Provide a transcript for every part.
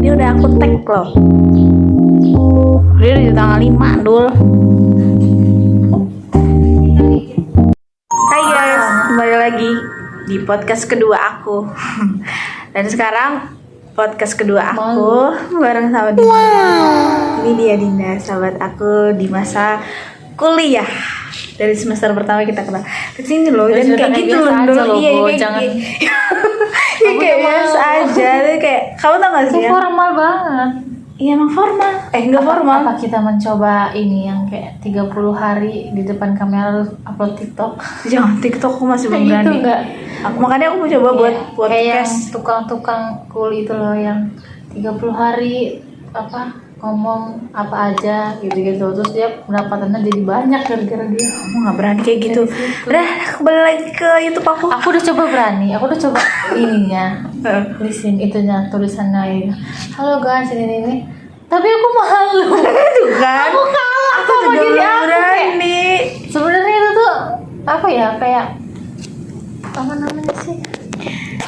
Ini udah aku tag loh. Dia di tanggal 5 dul. Hai guys, kembali lagi di podcast kedua aku. Dan sekarang podcast kedua aku bareng sama Dinda. Ini dia Dinda, sahabat aku di masa kuliah. Dari semester pertama kita kenal. Kesini loh, dan kayak gitu loh. Iya, kayak jangan. kayak biasa aja. Kayak kamu tau gak sih? Itu formal banget. Iya emang formal. Enggak formal. Apa kita mencoba ini yang kayak 30 hari di depan kamera upload TikTok? Jangan, TikTok aku masih belum Kayak berani. gitu enggak? Makanya aku mau coba buat kayak yang podcast. tukang-tukang cool itu loh yang 30 hari ngomong apa aja gitu-gitu, terus dia pendapatannya jadi banyak gara-gara dia. Aku nggak berani kayak gitu. Udah kembali lagi ke YouTube aku. Aku udah coba ininya, tulisannya ini. Halo guys, ini. Tapi aku malu. Tuh kan. Aku kalah Aku sama juga diri belum aku. berani. Sebenarnya itu tuh kayak apa namanya sih?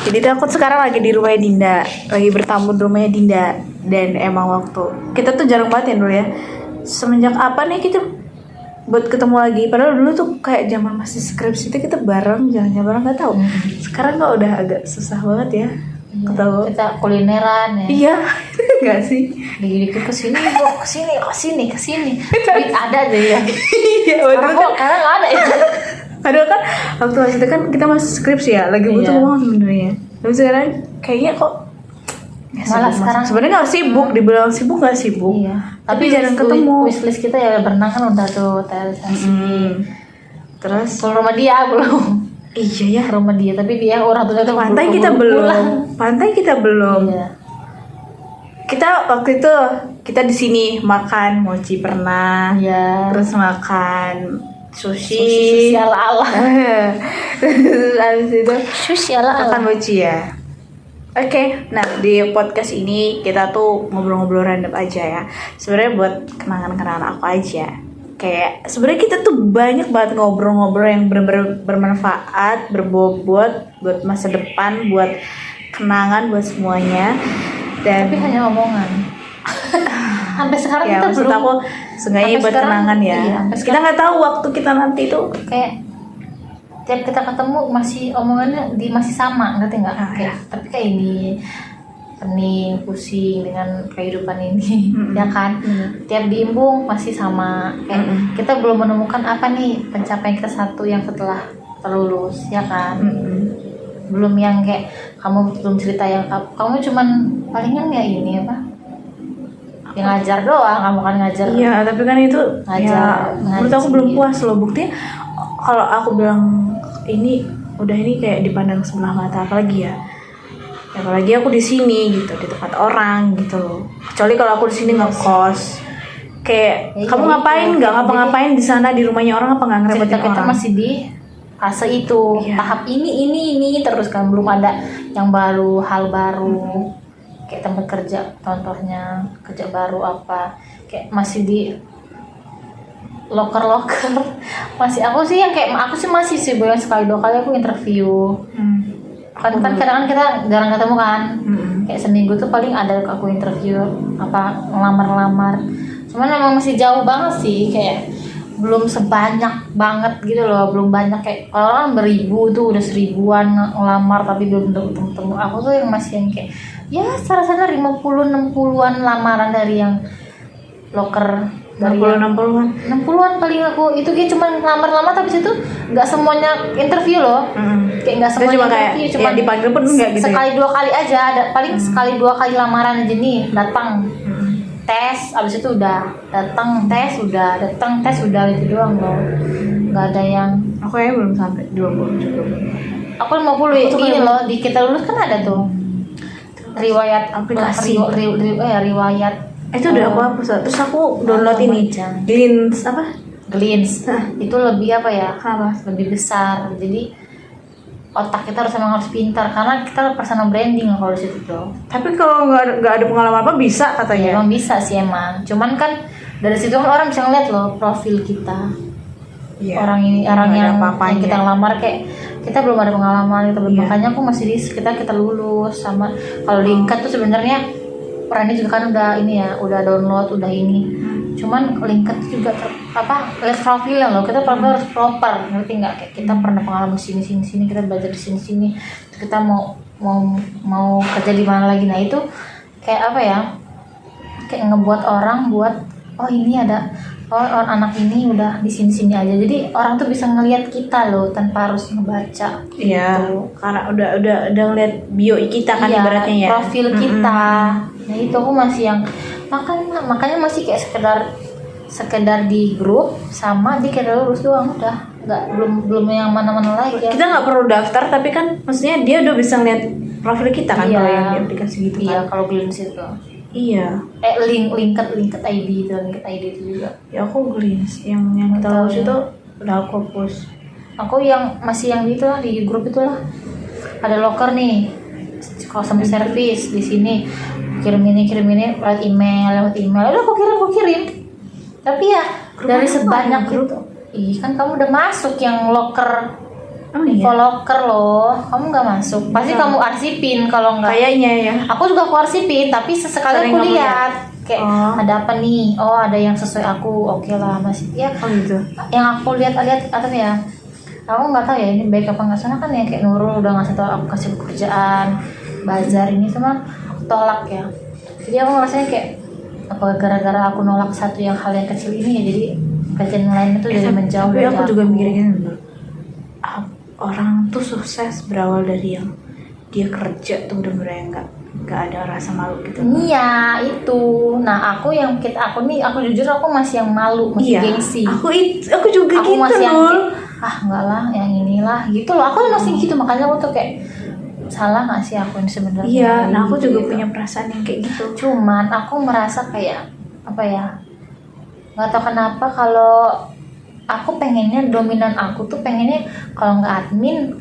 Jadi tuh aku sekarang lagi di rumahnya Dinda, lagi bertamu di rumahnya Dinda. Dan emang waktu kita tuh jarang banget ya dulu ya. Semenjak apa nih kita buat ketemu lagi? Padahal dulu tuh kayak zaman masih skripsi itu kita bareng, jalan-jalan bareng, nggak tahu. Sekarang kok udah agak susah banget ya. Ketemu. Kita kulineran ya. Iya, nggak sih? Dikit-dikit kesini. Tapi ada aja ya. Iya, Sekarang kok karena nggak ada ya. Padahal kan waktu itu kan kita masih skripsi ya, lagi butuh Iya. uang sebenarnya. Tapi sekarang kayaknya kok Malah sekarang sebenarnya nggak sibuk, dibilang sibuk nggak sibuk. Iya. Tapi jarang ketemu. Wishlist kita ya berenang kan udah tuh realisasi. Terus Kalau rumah dia belum. iya ya, Ke rumah dia, tapi dia orang tuanya tuh pantai kita buru-buru pulang. belum. Pantai kita belum. Iya. Kita waktu itu kita di sini makan mochi pernah. Iya. Terus makan sushi. Sushi ala-ala. Terus abis itu Sushi ala-ala. makan mochi ya. Oke, nah di podcast ini kita tuh ngobrol-ngobrol random aja ya. Sebenarnya buat kenangan-kenangan aku aja. Kayak sebenarnya kita tuh banyak banget ngobrol-ngobrol yang benar-benar bermanfaat, berbobot buat masa depan, buat kenangan, buat semuanya. Dan Tapi hanya omongan. Sampai sekarang ya kita maksud belum. aku seenggaknya sampai buat sekarang, kenangan ya. iya, sampai Kita nggak tahu waktu kita nanti tuh. Kayak tiap kita ketemu masih omongannya masih sama, ngerti nggak? Kayak tapi kayak ini pening, pusing dengan kehidupan ini, ya kan? Tiap diimbung masih sama. Kayak kita belum menemukan apa nih pencapaian kita satu yang setelah terlulus, ya kan? Belum yang kayak kamu belum cerita yang kamu cuman palingan ya ini apa? Yang ngajar doang, kamu kan ngajar. Iya, tapi kan itu Ngajar, ya menurut aku ngaji. belum puas loh. Buktinya kalau aku bilang ini udah ini kayak dipandang sebelah mata, apalagi ya apalagi aku di sini gitu, di tempat orang gitu loh. Kecuali kalau aku di sini ngekos, kayak Ya, kamu iya, ngapain iya. nggak ngapa-ngapain di sana di rumahnya orang, apa nggak ngerepotin Cerita kita orang? masih di fase itu, Iya. tahap ini terus kan, belum ada yang baru, hal baru. Kayak tempat kerja, contohnya kerja baru apa, kayak masih di loker masih. Aku sih masih sih bulan sekali 2 kali aku interview. kan kadang kita jarang ketemu kan. Kayak seminggu tuh paling ada aku interview ngelamar. Cuman memang masih jauh banget sih, kayak belum sebanyak banget gitu loh, belum banyak kayak orang beribu tuh udah 1000-an ngelamar tapi belum ketemu. Aku tuh yang masih yang kayak ya sana 50-60-an lamaran dari yang loker, dari 60-an paling aku itu kayak cuma ngelamar tapi situ nggak semuanya interview loh. Kayak nggak semuanya cuma kayak interview, cuma ya dipanggil pun enggak gitu sekali ya? 2 kali aja, ada paling sekali 2 kali lamaran aja nih, datang tes, abis itu udah datang tes udah itu doang loh, nggak ada yang. Aku ya belum sampai 20 juga. Aku 50 ini loh, di kita lulus kan ada tuh riwayat Aplikasi. riwayat. Itu udah aku hapus. Terus aku download Aku ini baca. Glints apa? Glins itu lebih apa ya, Apa? lebih besar, jadi otak kita harus pintar karena kita personal branding kalau di situ tuh. Tapi kalau nggak ada pengalaman apa bisa Ya, katanya. emang bisa sih emang, cuman kan dari situ kan orang bisa ngeliat loh profil kita. Iya. Orang Nggak yang ada apa-apanya. yang kita ngelamar kayak kita belum ada pengalaman gitu. Iya. Makanya aku masih kita lulus sama kalau di INKAT tuh sebenarnya Rani juga kan udah ini ya, udah download, udah ini. Cuman LinkedIn juga lihat profilnya loh. Kita profil harus proper, ngerti nggak? Kayak kita pernah pengalaman sini, kita belajar di sini, kita mau kerja di mana lagi. Nah itu kayak apa ya? Kayak ngebuat orang buat ini ada anak ini udah di sini aja. Jadi orang tuh bisa ngelihat kita loh tanpa harus ngebaca. Iya, gitu. karena udah ngeliat bio kita kan Iya, ibaratnya ya. profil kita. Nah itu aku masih yang makanya masih kayak sekedar di grup sama di kayak lulus doang, udah nggak belum yang mana-mana lagi ya. Kita nggak perlu daftar, tapi kan maksudnya dia udah bisa ngeliat profil kita kan, Iya. kalau yang di aplikasi gitu Iya kan. kalau Glins itu Iya. Linked ID itu juga. Ya aku Greens yang kita Tahu. lulus itu udah aku hapus. Aku yang masih yang di itu lah, di grup itulah ada locker nih, customer service di sini, kirim ini lewat email udah aku kirim tapi ya Grup dari apa? sebanyak Grup? itu kan kamu udah masuk yang locker Oh info iya. locker loh, kamu nggak masuk pasti Nggak. kamu arsipin kalau nggak. Kayaknya ya. Aku juga aku arsipin tapi sesekali Sering aku kamu lihat kayak Oh. ada apa nih, ada yang sesuai aku, oke lah masih ya. Oh gitu. Yang aku lihat atau ya aku nggak tahu ya ini baik apa nggak, sana kan ya kayak Nurul udah ngasih tau aku kasih pekerjaan bazar ini cuma aku tolak ya. Jadi aku ngerasanya kayak apa gara-gara aku nolak satu yang hal yang kecil ini ya jadi kerjaan lain itu jadi menjauh Tapi dari aku juga mikir gini loh. Orang tuh sukses berawal dari yang dia kerja tuh bener-bener yang nggak ada rasa malu gitu. Iya itu. Nah aku jujur aku masih yang malu, masih Iya. gengsi. Aku juga Aku gitu masih yang loh. enggak lah yang inilah gitu loh. Aku masih gitu makanya aku tuh kayak salah nggak sih aku ini sebenarnya. Iya, nah aku juga Gitu. punya perasaan yang kayak gitu. Cuman aku merasa kayak apa ya, nggak tahu kenapa kalau aku pengennya dominan aku tuh pengennya kalau nggak admin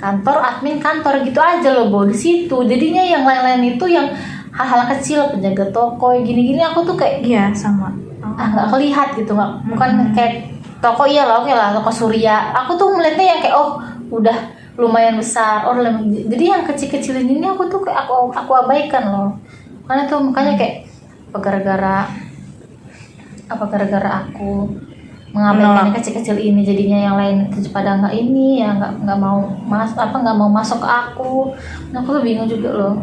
kantor gitu aja loh Bo, di situ jadinya yang lain-lain itu yang hal-hal kecil penjaga toko gini-gini aku tuh kayak Iya sama. nggak kelihat gitu, nggak bukan kayak toko iya lah oke lah toko Surya aku tuh melihatnya yang kayak udah lumayan besar jadi yang kecil-kecil ini aku tuh kayak aku abaikan loh makanya kayak apa gara-gara aku mengabaikan yang kecil-kecil ini jadinya yang lain itu pada nggak ini ya nggak mau masuk ke aku. Nah, aku tuh bingung juga loh.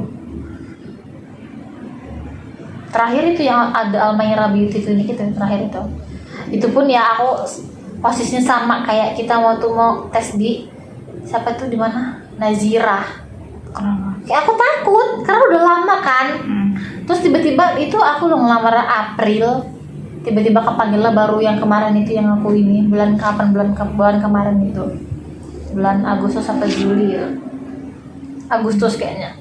Terakhir itu yang ada Almaira Beauty Clinic itu terakhir itu pun ya aku posisinya sama kayak kita mau tes di siapa tuh di mana Nazira. Kayak aku takut karena udah lama kan. Terus tiba-tiba itu aku lo ngelamar April, tiba-tiba kepanggil lah baru yang kemarin itu yang aku ini bulan kemarin itu bulan Agustus sampai Juli ya, Agustus kayaknya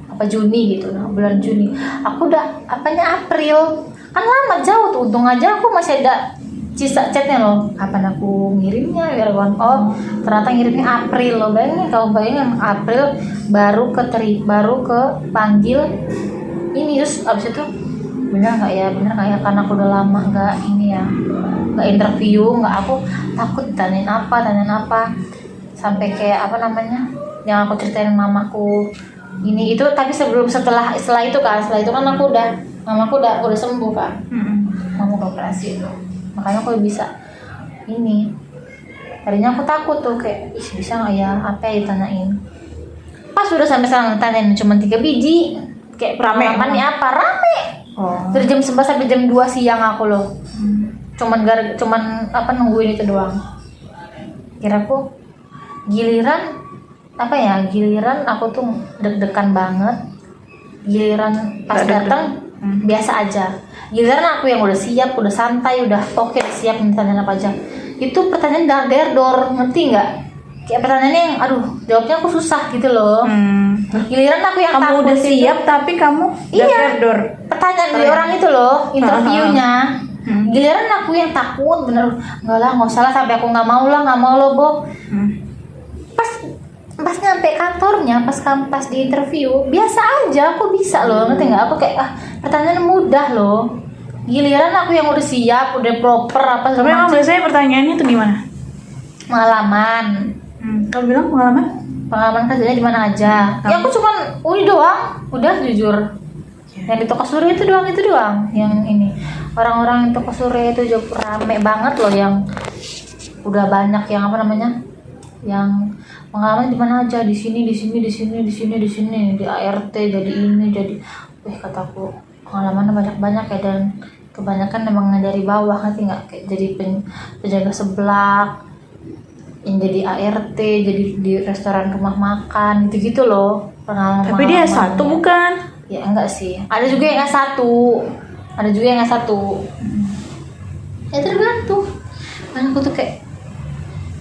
apa Juni gitu. Nah bulan Juni aku udah April kan lama jauh tuh, untung aja aku masih ada sisa chatnya loh kapan aku ngirimnya biar ternyata ngirimnya April loh. Bayangin April baru ke panggil ini. Terus abis itu bener nggak ya karena aku udah lama nggak interview, aku takut tanyain apa sampai kayak apa namanya yang aku ceritain mamaku ini itu. Tapi setelah itu kan mamaku udah sembuh kan. Mamaku operasi itu makanya aku bisa ini. Tadinya aku takut tuh kayak bisa nggak ya apa ya ditanyain. Pas udah sampai sekarang tanyain cuma 3 biji kayak pengalamannya apa rame. Dari jam 11 sampai jam 2 siang aku loh. Cuman nungguin itu doang. Kiraku giliran aku tuh deg-degan banget. Giliran pas datang biasa aja. Giliran aku yang udah siap, udah santai, udah oke, siap ditanya apa aja. Itu pertanyaan dar-dor, ngerti nggak? Kayak pertanyaannya yang jawabnya aku susah gitu loh. Giliran aku yang kamu takut udah siap itu. Tapi kamu dar-dor. Pertanyaan dari orang itu loh, interviewnya. Giliran aku yang takut bener, nggak usah lah sampai aku nggak mau lo Bo. Pas nyampe kantornya, pas di interview biasa aja aku bisa loh, ngerti nggak? Aku kayak pertanyaan mudah loh. Giliran aku yang udah siap, udah proper apa Tapi emang biasanya pertanyaannya tuh gimana? pengalaman. Kamu bilang pengalaman? Pengalaman kerjanya di mana aja. Ya aku cuman doang, udah jujur. Yang di toko Surya itu doang yang ini. Orang-orang di toko Surya itu juga rame banget loh, yang udah banyak yang apa namanya, yang pengalaman di mana aja, di sini di ART, jadi ini jadi, kataku pengalamannya banyak ya, dan kebanyakan memang dari bawah, ngerti nggak, kayak jadi penjaga seblak, yang jadi ART, jadi di restoran rumah makan gitu loh pengalaman. Tapi dia S1 bukan? Ya enggak sih, ada juga yang S1, ya tergantung. Kan aku tuh kayak,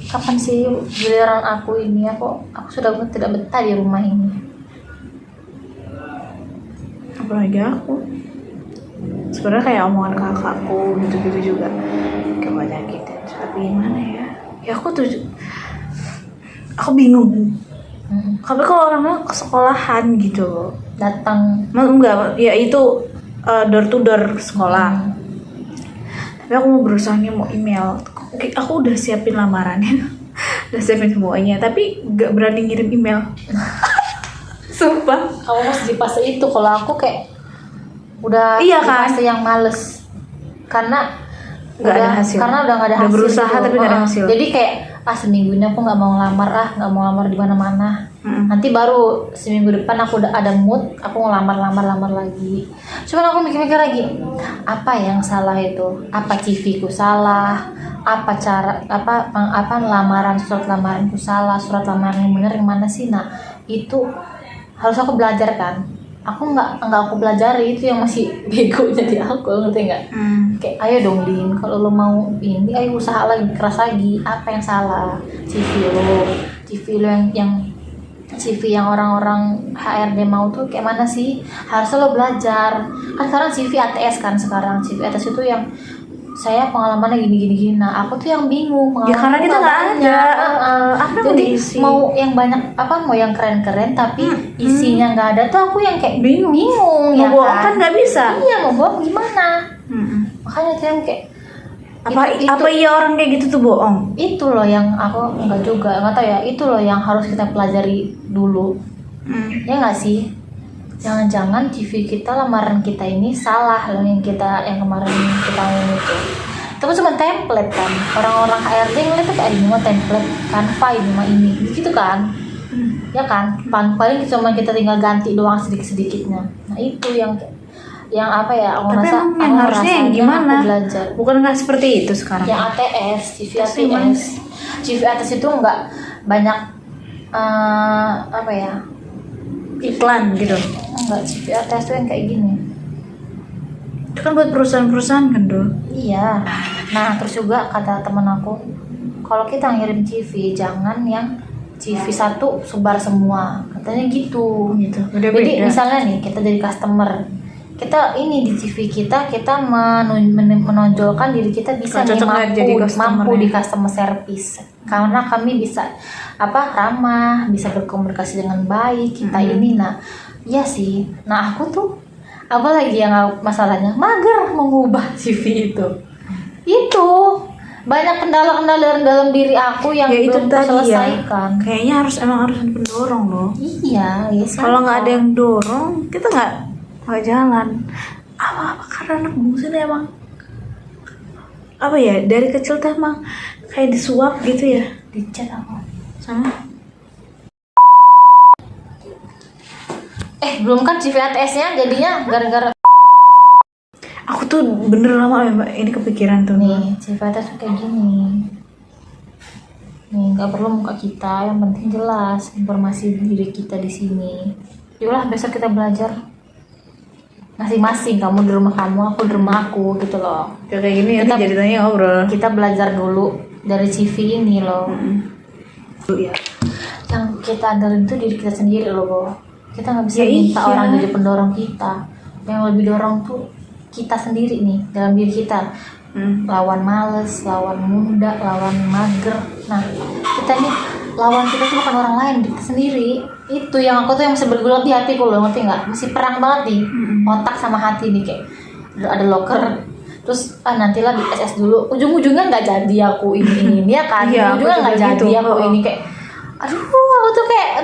kapan sih giliran aku ini, aku sudah tidak betah di rumah ini. Apalagi aku sebenarnya kayak omongan kakakku gitu-gitu juga kayak banyak gitu. Tapi gimana ya, aku bingung. Tapi kalau orangnya ke sekolahan gitu loh, Datang enggak ya itu door to door sekolah. Tapi aku mau berusaha nih, mau email. Aku udah siapin lamarannya, udah siapin semuanya, tapi nggak berani ngirim email. Sumpah. kamu masih di fase itu. Kalau aku kayak udah Iya di kan? fase yang males, karena Nggak ada hasil. karena udah nggak ada Udah hasil berusaha gitu. tapi nggak ada hasil. Jadi kayak seminggu ini aku nggak mau ngelamar di mana-mana. Nanti baru seminggu depan aku udah ada mood, aku ngelamar lagi. Cuman aku mikir-mikir lagi, apa yang salah itu? Apa CV ku salah? Apa surat lamaranku salah? Surat lamaran yang bener yang mana sih? Nah, itu harus aku belajar kan. Aku nggak aku pelajari, itu yang masih bego jadi aku, ngerti nggak? Kayak ayo dong Din, kalau lo mau ini ayo usaha lagi, keras lagi. Apa yang salah? CV lo yang CV yang orang-orang HRD mau tuh kayak mana sih? Harusnya lo belajar. Kan sekarang CV ATS kan, sekarang CV ATS itu yang saya pengalamannya gini. Nah, aku tuh yang bingung. Ya karena kita nggak ada. Apa yang Jadi diisi? mau yang banyak mau yang keren-keren tapi isinya nggak ada tuh aku yang kayak bingung Mau ya bohong kan nggak bisa. Iya, mau bohong gimana? Makanya tuh yang kayak Apa iya orang kayak gitu tuh bohong? itu loh yang aku nggak tahu ya, itu loh yang harus kita pelajari dulu. Ya nggak sih? Jangan-jangan CV kita, lamaran kita ini salah loh, yang kemarin kita ngomong itu. Itu kan cuma template kan. Orang-orang HRD ngeliat tuh kayak ini mah template, Canva ini mah ini, gitu kan? Ya kan? Paling cuma kita tinggal ganti doang sedikit-sedikitnya. Nah itu yang apa ya? Aku Tapi rasa emang yang harusnya yang gimana? Aku belajar. Bukan nggak seperti itu sekarang? Yang ATS, CV Terus gimana? ATS. CV ATS itu nggak banyak apa ya? Iklan gitu. Enggak, CV ATS tuh yang kayak gini. Itu kan buat perusahaan-perusahaan kan, Dul? Iya. Nah, terus juga kata temen aku, kalau kita ngirim CV jangan yang CV satu sebar semua. Katanya gitu. Gitu. Jadi misalnya nih kita jadi customer, kita ini di CV kita menonjolkan diri kita bisa nih, mampu di customer service, karena kami bisa ramah, bisa berkomunikasi dengan baik, kita ini. Nah iya sih. Nah aku tuh apalagi yang masalahnya mager mengubah CV itu banyak kendala-kendala dalam diri aku yang ya, belum terselesaikan. Kayaknya harus ada pendorong loh. Iya, yes. Kalau nggak ada yang dorong, kita nggak jalan. Apa karena anak bungsu ini emang apa ya, dari kecil tuh emang kayak disuap gitu ya. Dicat aku Sama. belum kan CV ATS-nya jadinya gara-gara Aku tuh bener lama ini kepikiran tuh. nih CV ATS tuh kayak gini nih, nggak perlu muka kita, yang penting jelas informasi diri kita di sini. Yaudah besok kita belajar masing-masing, kamu di rumah kamu, aku di rumah aku, gitu loh. Kayak gini ya jadi tanya ngobrol. Kita belajar dulu dari CV ini loh. Ya. Yang kita andalin itu diri kita sendiri loh, Bo. Kita nggak bisa Ya, minta iya. orang jadi pendorong kita. Yang lebih dorong tuh kita sendiri nih, dalam diri kita. Lawan males, lawan muda, lawan mager. Nah, kita nih lawan kita tuh bukan orang lain, kita sendiri. Itu yang aku tuh yang masih bergulat di hatiku loh, ngerti nggak? Masih perang banget nih, otak sama hati nih, kayak ada locker. Terus nantilah di SS dulu, ujung-ujungnya nggak jadi aku ini ya kan? Iya, Ujungnya nggak jadi gitu. aku ini kayak, aku tuh kayak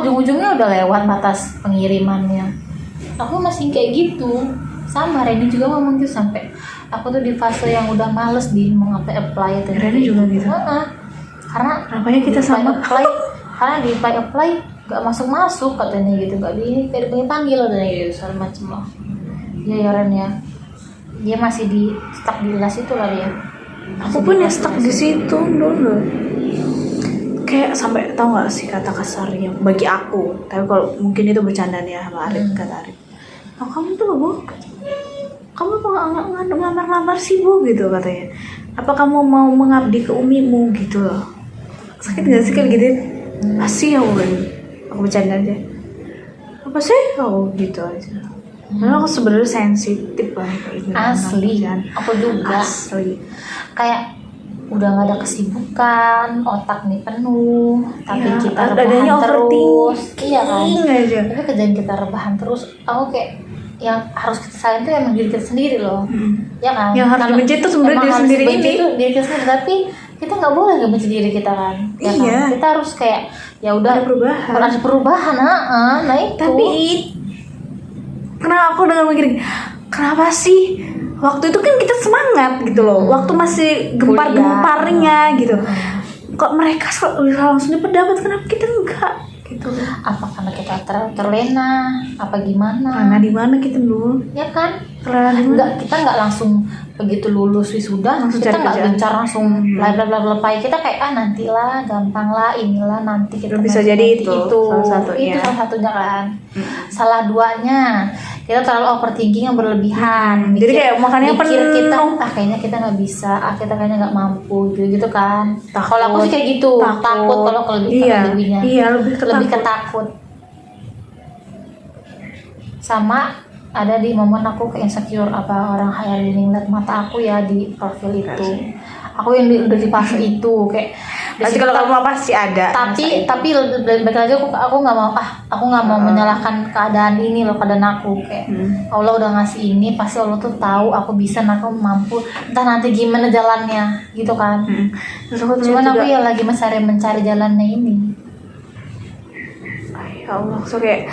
ujung-ujungnya udah lewat batas pengirimannya. aku masih kayak gitu. Sama Reni juga ngomong gitu, sampai aku tuh di fase yang udah males di mau apply atau Reni juga gitu. Karena Apanya kita sama? Karena di apply gak masuk katanya gitu, gak dipanggil dan gitu segala macem lah. Ya Ren ya, dia masih di stuck di kelas itu lah dia. Aku pun ya stuck di situ dulu. Kayak sampai tau gak sih kata kasarnya bagi aku, tapi kalau mungkin itu bercandaan ya sama Arif, kata Arif, oh, kamu tuh Bu, kamu apa nggak ngelamar sih Bu gitu katanya, apa kamu mau mengabdi ke umimu gitu loh. Sakit gak sih kayak gitu? Pasti aku bercanda aja, apa sih aku gitu aja. Karena aku sebenarnya sensitif banget. Asli, aku juga. Asli. Kayak udah nggak ada kesibukan, otak nih penuh, tapi Ya, kita adanya rebahan terus, iya kan? aja. Tapi kerjaan kita rebahan terus, aku kayak yang harus kita sayang tuh emang diri kita sendiri loh, ya kan? Yang harus dibenci tuh sebenarnya emang diri harus sendiri dibenci ini. tuh diri kita sendiri, tapi kita nggak boleh nggak benci diri kita kan? Ya Iya. kan? Kita harus kayak ya udah Ada perubahan. Ada perubahan, nah itu. Tapi kenapa aku dengan mikir, kenapa sih waktu itu kan kita semangat gitu loh, waktu masih gempar-gemparnya gitu, kok mereka langsung dapat, kenapa kita enggak gitu? Apa karena kita terlena apa gimana? Karena di mana kita dulu? Ya kan? Terlena di mana? Enggak, kita nggak langsung begitu lulus wisuda Langsung kita cari nggak kerjaan. gencar langsung bla kita kayak nantilah, gampang lah, inilah nanti kita Bisa nanti, jadi nanti itu salah satunya. itu salah satunya kan. Salah duanya kita terlalu overthinking yang berlebihan. Jadi kayak makanya mikir kita penuh. kayaknya kita nggak bisa, kita kayaknya nggak mampu gitu kan. Takut. Kalau aku sih kayak gitu, takut kalau lebihnya. Iya, lebih ketakut. Sama ada di momen aku ke insecure, apa orang hiring lihat mata aku ya di profil itu. Aku yang udah di fase itu kayak pasti kalau kamu pasti ada. tapi balik lagi aku nggak mau aku nggak mau menyalahkan keadaan ini loh, keadaan aku kayak Allah udah ngasih ini, pasti Allah tuh tahu aku bisa, aku mampu, entah nanti gimana jalannya gitu kan. Cuman aku ya lagi mencari jalannya ini. Ya Allah, so kayak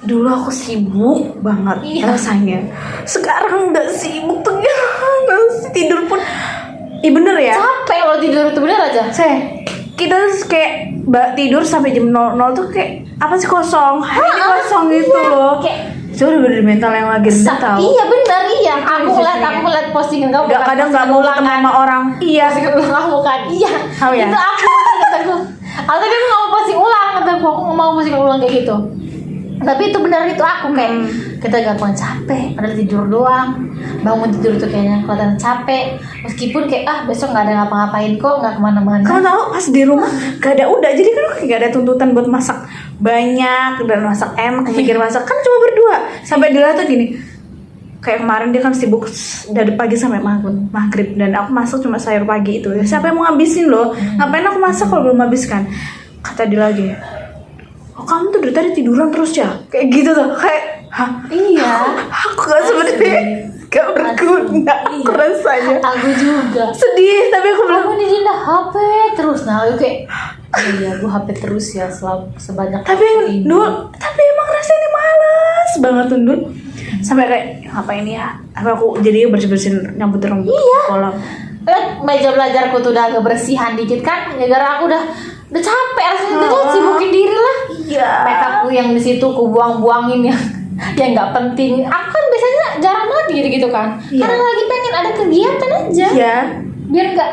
dulu aku sibuk banget rasanya. Sekarang udah sibuk tuh tidur pun. Iya bener ya. Capek kalau tidur itu bener aja. Kita kayak tidur sampai jam 00 tuh kayak apa sih kosong. Hari ini kosong gitu loh. Itu udah bener mental yang lagi rendah tau. Iya benar iya. Aku lihat postingan kamu. Kadang nggak mau ketemu sama orang. Iya. Postingan ulang kamu kan. Iya. Oh, ya? Itu aku kataku. Tapi aku nggak mau posting ulang kataku. Aku nggak mau posting ulang kayak gitu. Tapi itu benar, itu aku kayak kita gampang capek, padahal tidur doang. Bangun tidur tuh kayaknya kelihatan capek, meskipun kayak besok nggak ada ngapa-ngapain kok, nggak kemana-mana. Kamu tahu pas di rumah gak ada udah, jadi kan gak ada tuntutan buat masak banyak dan masak enak, mikir masak kan cuma berdua. Sampai dia tuh gini, kayak kemarin dia kan sibuk dari pagi sampai maghrib dan aku masak cuma sayur pagi itu. Siapa yang mau ngabisin loh? Ngapain aku masak kalau belum habis kan? Kata dia lagi, oh kamu tuh dari tadi tiduran terus ya? Kayak gitu tuh, kayak iya. Aku gak sebenarnya gak berguna rasanya. Aku juga Sedih, tapi aku bilang aku ini dah HP terus, nah aku kayak iya gue HP terus ya sebanyak tapi emang rasanya malas banget tuh Dul. Sampai kayak ngapain ya? Apa aku jadi bersih-bersihin nyambut rambut kolam. Meja belajarku tuh udah agak bersihan dikit kan, gara-gara aku udah capek rasanya, udah sibukin diri lah. Iya. Makeupku yang di situ ku buang-buangin yang nggak penting. Aku kan biasanya jarang banget gitu kan, karena lagi pengen ada kegiatan aja. Iya. Biar nggak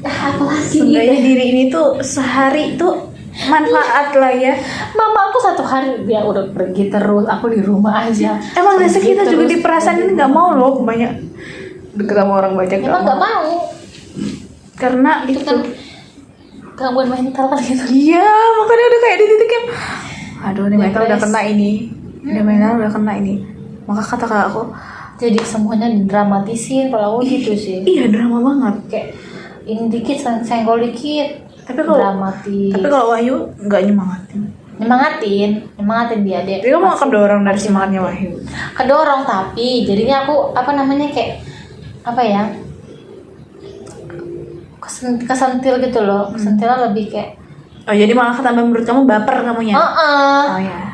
apa lagi Seenggaknya gitu. diri ini tuh sehari tuh manfaat lah ya. Mama aku satu hari dia udah pergi terus, aku di rumah aja. Emang biasa Pergi kita juga terus. di perasaan ini nggak mau loh banyak deket sama orang banyak. Emang nggak mau, karena itu kan gangguan mental kan gitu. Iya, makanya udah kayak di titik yang aduh ini mental udah kena ini. Udah mental udah kena ini. Maka kata kakak aku, Jadi semuanya didramatisin kalau aku gitu sih. iya drama banget. Kayak ini dikit senggol dikit. Tapi kalau dramatis. Tapi kalau Wahyu nggak nyemangatin. Nyemangatin dia Dia mau kedorong dari semangatnya Wahyu. Kedorong, tapi jadinya aku kayak apa ya? Kesentil gitu loh. Kesentilnya lebih kayak Oh jadi malah ketambah menurut kamu baper kamunya? Oh ya.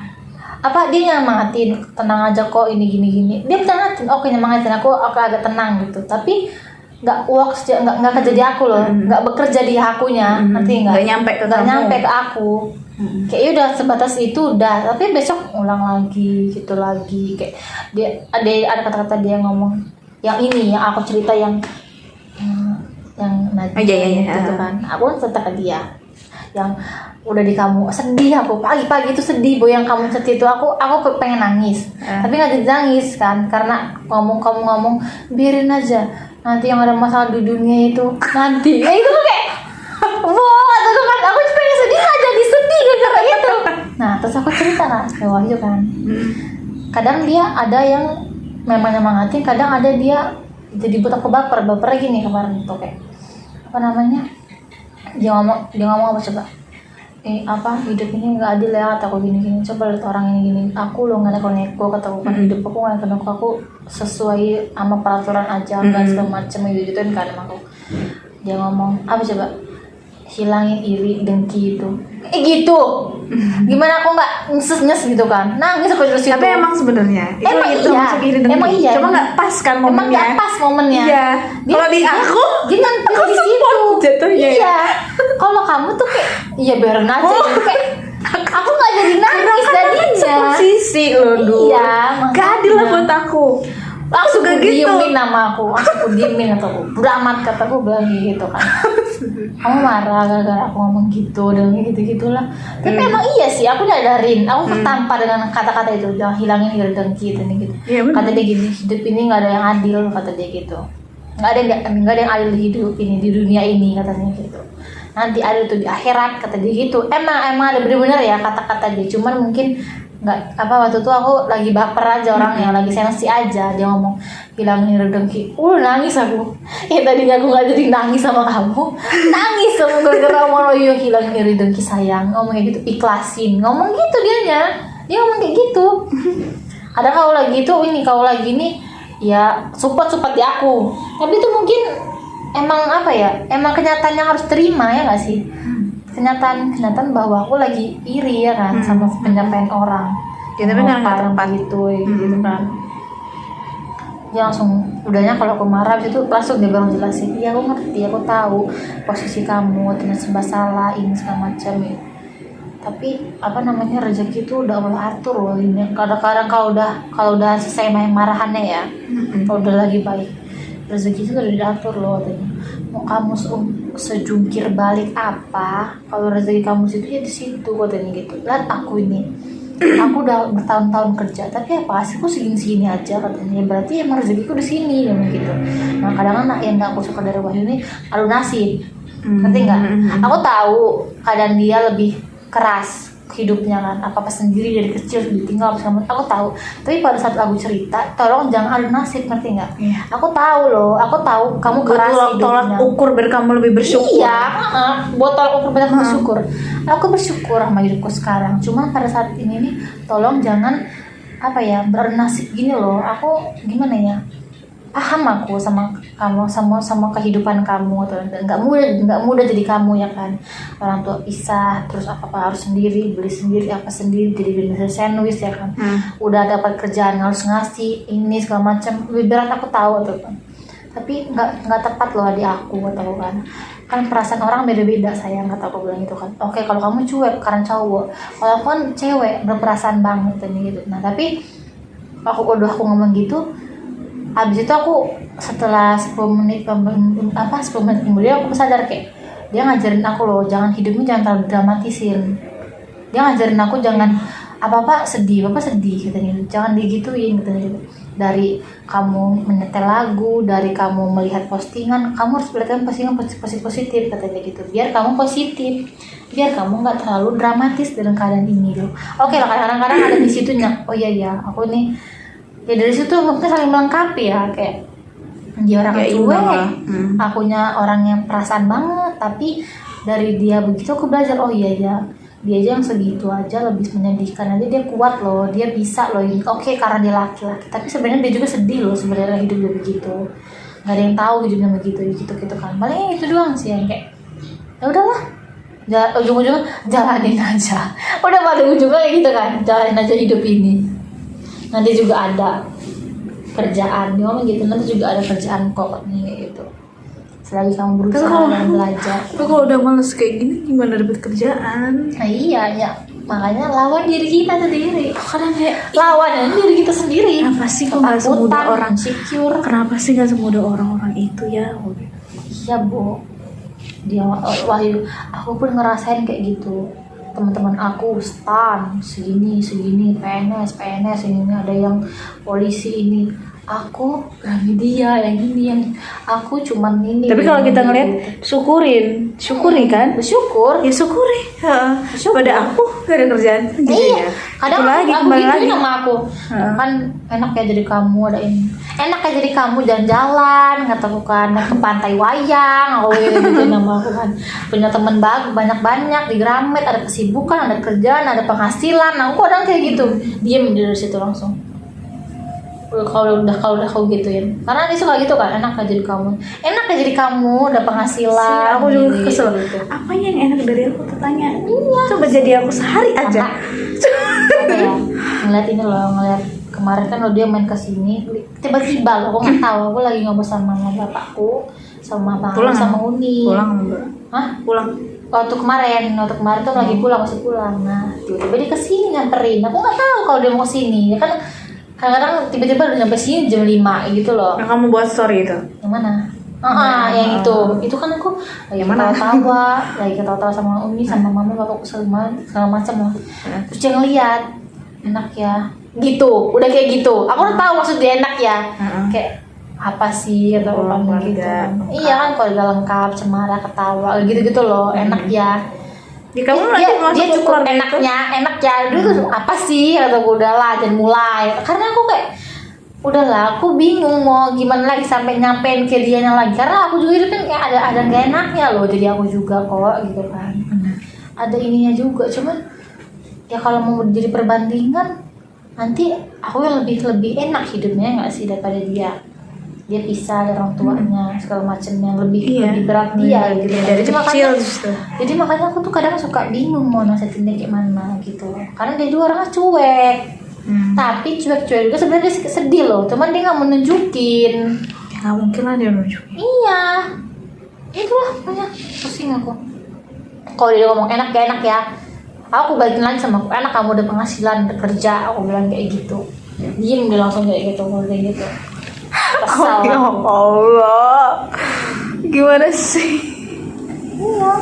apa dia nyemangatin, tenang aja kok ini gini dia nyemangatin, oke nyemangatin aku agak tenang gitu, tapi nggak works, nggak kerja di aku loh, nggak bekerja di akunya, nanti nggak nyampe ke kamu. nyampe ke aku. Kayak udah sebatas itu udah, tapi besok ulang lagi gitu lagi, kayak dia ada kata-kata dia ngomong yang ini yang aku cerita yang Nadia gitu kan, aku kan cerita ke dia yang udah di kamu sedih, aku pagi-pagi itu sedih yang kamu cerita itu, aku pengen nangis tapi nggak jadi nangis kan, karena kamu ngomong biarin aja nanti yang ada masalah di dunia itu nanti itu tuh kayak wow, atau kan aku pengen sedih nggak jadi sedih kayak gitu. Nah terus aku cerita kan ke Wahyu kan, kadang dia ada yang memang nyemangatin, kadang ada dia jadi buta baper gini kemarin tuh kayak apa namanya, dia ngomong apa coba, apa hidup ini nggak adil ya kataku gini coba lihat orang ini gini, aku lo nggak neko kataku kan, hidup aku nggak neko, aku sesuai sama peraturan aja dan segala macam gitu kan aku. Dia ngomong apa coba, hilangin iri dengki itu gitu. Gimana aku nggak nyes gitu kan, nangis aku terus itu. Tapi emang sebenarnya itu iya, masuk iri dengki. emang iya, cuma nggak pas kan momennya. Emang nggak pas momennya. Iya. Kalau di aku aku di situ jatuhnya. Iya. Kalau kamu tuh kayak iya biarin aja gitu, kayak aku nggak jadi nangis jadinya. Posisi loh dulu. Iya. Gak adil lah buat aku. Langsung gak diemin nama aku, aku diemin atau aku beramat kataku bilang gitu kan. Kamu marah gara-gara aku ngomong gitu dan gitu-gitulah. Tapi emang iya sih, aku nyadarin, aku tertampar dengan kata-kata itu, jangan hilangin iri dengki gitu. Ya, kata dia gini, hidup ini nggak ada yang adil kata dia gitu. Nggak ada yang adil di hidup ini, di dunia ini katanya gitu. Nanti ada tuh di akhirat kata dia gitu. Emang ada benar-benar ya kata-kata dia, cuman mungkin nggak apa, waktu itu aku lagi baper aja orangnya, lagi sensi aja. Dia ngomong hilangin iri dengki, nangis aku. Tadinya aku nggak jadi nangis sama kamu, nangis kamu gara-gara ngomong yuk hilangin iri dengki sayang, ngomong kayak gitu, ikhlasin, ngomong gitu dia ngomong kayak gitu. Ada kalau lagi itu ini, kalau lagi ini ya support di aku, tapi itu mungkin emang apa ya, emang kenyataan yang harus terima ya nggak sih. Kenyataan bahwa aku lagi iri ya kan sama penyampaian orang. Ya tapi kan nggak tepat gitu kan. Dia langsung udahnya kalau aku marah itu langsung dia baru jelasin, iya aku ngerti, aku tahu posisi kamu ternyata serba salah ini segala macam ya. Tapi apa namanya, rezeki itu udah Allah atur loh ini. Kadang-kadang kalau udah selesai main marahannya ya, kalau udah lagi baik, rezeki itu udah diatur loh katanya. Mau kamu sejungkir balik apa, kalau rezeki kamu situ ya di situ katanya gitu. Lihat aku ini, aku udah bertahun-tahun kerja tapi apa hasilku segini-segini aja katanya, berarti emang rezekiku di sini gitu. Nah kadang-kadang yang nggak aku suka dari Wahyu ini adu nasib, ngerti nggak? Aku tahu keadaan dia lebih keras hidupnya kan, apa sendiri dari kecil ditinggal sama aku tahu. Tapi pada saat aku cerita, tolong jangan adu nasib, ngerti nggak? Aku tahu loh, aku tahu kamu keras hidupnya. Tolak ukur biar kamu lebih bersyukur. Iya, buat tolak ukur banyak bersyukur. Aku bersyukur sama hidupku sekarang. Cuman pada saat ini nih, tolong jangan apa ya, beradu nasib gini loh. Aku gimana ya? Paham aku sama kamu, sama kehidupan kamu, atau nggak mudah jadi kamu ya kan. Orang tua pisah, terus apa harus sendiri, beli sendiri apa sendiri, jadi bisnis sandwich ya kan. Udah dapat kerjaan harus ngasih ini segala macam, lebih berat aku tahu tuh kan. Tapi nggak tepat loh di aku atau kan perasaan orang beda-beda sayang, kata aku bilang gitu kan. Oke kalau kamu cuek karena cowok, kalau aku kan cewek berperasaan banget gitu. Nah tapi aku ngomong gitu. Habis itu aku setelah 10 menit kemudian aku sadar kayak dia ngajarin aku loh, jangan hidupnya jangan terlalu dramatisin. Dia ngajarin aku jangan apa-apa sedih katanya, jangan digituin katanya. Dari kamu menyetel lagu, dari kamu melihat postingan, kamu harus melihat postingan positif katanya gitu, biar kamu positif, biar kamu nggak terlalu dramatis dalam keadaan ini loh. Oke lah, kadang-kadang ada di situnya, oh iya aku nih ya dari situ mungkin saling melengkapi ya, kayak dia orang cuek, akunya orang yang perasaan banget, tapi dari dia begitu aku belajar, oh iya ya dia aja yang segitu aja lebih menyedihkan aja, dia kuat loh, dia bisa loh. Oke karena dia laki-laki, tapi sebenarnya dia juga sedih loh sebenarnya hidupnya begitu, nggak ada yang tahu hidupnya begitu kan. Paling itu doang sih yang kayak ya udahlah, ujung-ujungnya jalanin aja. Udah pada ujungnya kayak gitu kan, jalanin aja hidup ini. Nanti juga ada kerjaan, dia ngomong gitu, nanti juga ada kerjaan kok nih kayak gitu. Selagi kamu berusaha dan belajar. Tapi kalau udah males kayak gini gimana dapat kerjaan? Nah iya ya, makanya lawan diri kita sendiri. Kadang kayak Lawan diri kita sendiri. kenapa sih kok nggak semudah Ketakutan, orang insecure. Kenapa sih nggak semudah orang-orang itu ya? Iya bu, dia Wahyu, aku pun ngerasain kayak gitu. Teman-teman aku stan segini PNS ini ada yang polisi ini. Aku dia yang ini yang aku cuman ini. Tapi kalau kita ngeliat syukuri kan? Bersyukur. Ya syukuri. Heeh. Bersyukur. Pada aku gak ada kerjaan. Iya. Kadang Itu lagi aku kembali gituin lagi. sama aku. Heeh. Kan enak ya jadi kamu ada ini. Enak ya jadi kamu jalan-jalan, kataku kan ke pantai wayang. Aku gitu nama aku kan. Punya teman banyak di Gramet, ada kesibukan, ada kerjaan, ada penghasilan. Aku kadang kayak gitu. Diam dari situ langsung. Kalau udah kau gituin, karena dia suka gitu kan, enak aja jadi kamu udah penghasilan. Aku juga gitu, kesel. gitu. Apa yang enak dari aku tanya? Coba jadi aku sehari aja. Apa ya, ngeliat kemarin kan lo dia main kesini, tiba-tiba lo, aku nggak tahu, aku lagi ngobrol sama bapakku, sama bang, Pulang, sama Uni. Pulang. Waktu kemarin tuh lagi masih pulang. Nah tiba-tiba dia kesini nyamperin, aku nggak tahu kalau dia mau kesini, ya kan. Kadang-kadang tiba-tiba udah nyampe sini jam 5 gitu loh. Yang kamu buat story itu? Yang mana? Yang itu kan aku lagi ketawa-tawa sama Umi sama mama bapakku segala macam lah. Terus dia ngeliat enak ya gitu, udah kayak gitu. Aku udah tahu maksud dia enak ya. Kayak apa sih atau apa gitu. Iya kan keluarga lengkap, cemara, ketawa gitu-gitu loh, enak ya. Di kamu Dia cukup enak ya. Dulu tuh apa sih atau udahlah jangan mulai. Karena aku kayak udahlah, aku bingung mau gimana lagi sampai nyampein ke dianya lagi. Karena aku juga itu kan kayak ada gak enaknya loh. Jadi aku juga kok gitu kan. Ada ininya juga. Cuman ya kalau mau jadi perbandingan nanti aku yang lebih enak hidupnya nggak sih daripada dia pisah dari orang tuanya segala macamnya lebih berat dia gitu dari kecil justru. Jadi makanya aku tuh kadang suka bingung mau nasihatin dia kayak mana gitu karena dia juga orangnya cuek tapi cuek juga sebenarnya dia sedih loh cuman dia nggak mau nunjukin Ya nggak mungkin lah dia nunjukin. iya itulah makanya pusing aku kalau dia ngomong enak gak enak ya aku balikin lagi sama aku enak kamu udah penghasilan udah kerja aku bilang kayak gitu diem dia langsung kayak gitu kalau kayak gitu. Oh ya Allah, gimana sih? Iya.